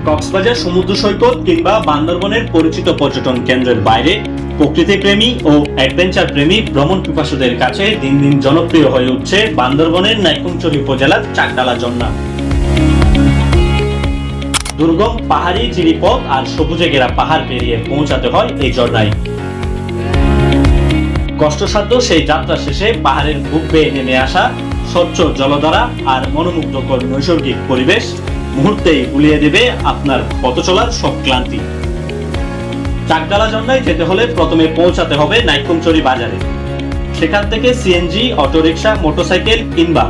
কক্সবাজার সমুদ্র সৈকত কিংবা বান্দরবনের পরিচিত পর্যটন কেন্দ্রের বাইরে প্রকৃতিপ্রেমী ও অ্যাডভেঞ্চার প্রেমী ভ্রমণ পিপাসুদের কাছে দিন দিন জনপ্রিয় হয়ে উঠছে বান্দরবনের নাইক্ষ্যংছড়ি উপজেলার চাকদালা ঝর্ণা। দুর্গম পাহাড়ি জিরিপথ আর সবুজে ঘেরা পাহাড় পেরিয়ে পৌঁছাতে হয় এই ঝর্ণায়। কষ্টসাধ্য সেই যাত্রা শেষে পাহাড়ের বুক বেয়ে নেমে আসা স্বচ্ছ জলধারা আর মনোমুগ্ধকর নৈসর্গিক পরিবেশ মুহূর্তেই ভুলিয়ে দেবে আপনার পথ চলার সব ক্লান্তি। চাকদালা ঝর্ণায় যেতে হলে প্রথমে পৌঁছাতে হবে নাইক্ষ্যংছড়ি বাজারে। সেখান থেকে সিএনজি, অটোরিকশা, মোটরসাইকেল কিংবা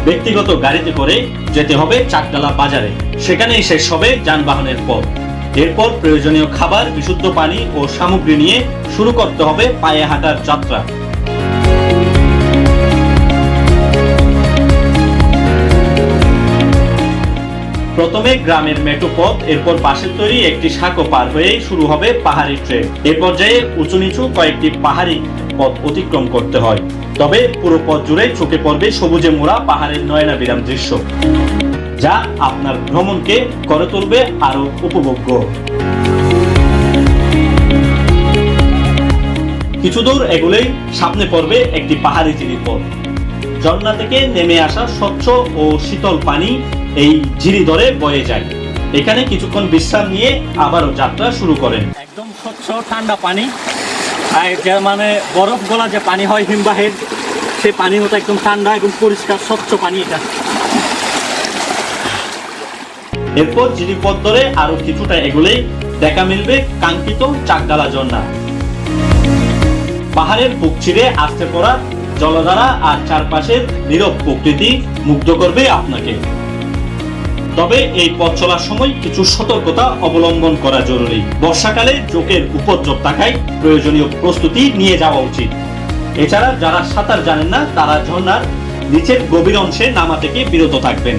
ব্যক্তিগত গাড়িতে করে যেতে হবে চাকদালা বাজারে। সেখানেই শেষ হবে যানবাহনের পথ। এরপর প্রয়োজনীয় খাবার, বিশুদ্ধ পানি ও সামগ্রী নিয়ে শুরু করতে হবে পায়ে হাঁটার যাত্রা। প্রথমে গ্রামের মেঠো পথ, এরপর বাঁশের তৈরি একটি সাঁকো পার হয়েই শুরু হবে পাহাড়ি ট্রেক। এ পর্যায়ে উঁচু নিচু কয়েকটি পাহাড়ি পথ অতিক্রম করতে হয়। তবে পুরো পথ জুড়ে চোখে পড়বে সবুজে মোড়া পাহাড়ের নয়নাবিরাম দৃশ্য, যা আপনার ভ্রমণকে করে তুলবে আরো উপভোগ্য। কিছু দূর এগুলেই সামনে পড়বে একটি পাহাড়ি জিরিপথ। ঝর্ণা থেকে নেমে আসা স্বচ্ছ ও শীতল পানি এই ঝিরি ধরে বয়ে যায়। এখানে কিছুক্ষণ বিশ্রাম নিয়ে আবারও যাত্রা শুরু করেন। একদম স্বচ্ছ ঠান্ডা পানি, মানে বরফ গলা যে পানি হয় হিমবাহের, সেই পানির মতো একদম ঠান্ডা এবং পরিষ্কার স্বচ্ছ পানি এটা। এরপর জিরিপথ ধরে আরো কিছুটা এগুলেই দেখা মিলবে কাঙ্ক্ষিত চাকদালা ঝর্ণা। পাহাড়ের বুক চিরে আসতে পড়া জলধারা আর চারপাশের নীরব প্রকৃতি মুগ্ধ করবে আপনাকে। তবে এই পথ চলার সময় কিছু সতর্কতা অবলম্বন করা জরুরি। বর্ষাকালে জোকের উপদ্রব থাকায় প্রয়োজনীয় প্রস্তুতি নিয়ে যাওয়া উচিত। এছাড়া যারা সাঁতার জানেন না তারা ঝর্ণার নিচের গভীর অংশে নামা থেকে বিরত থাকবেন।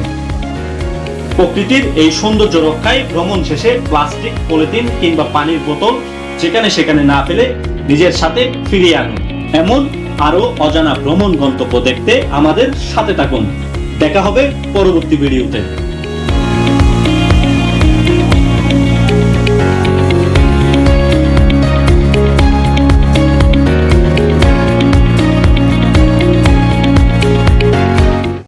প্রকৃতির এই সৌন্দর্য রক্ষায় ভ্রমণ শেষে প্লাস্টিক, পলিথিন কিংবা পানির বোতল যেখানে সেখানে না ফেলে নিজের সাথে ফিরিয়ে আনুন। এমন আরো অজানা ভ্রমণ গন্তব্য দেখতে আমাদের সাথে থাকুন। দেখা হবে পরবর্তী ভিডিওতে।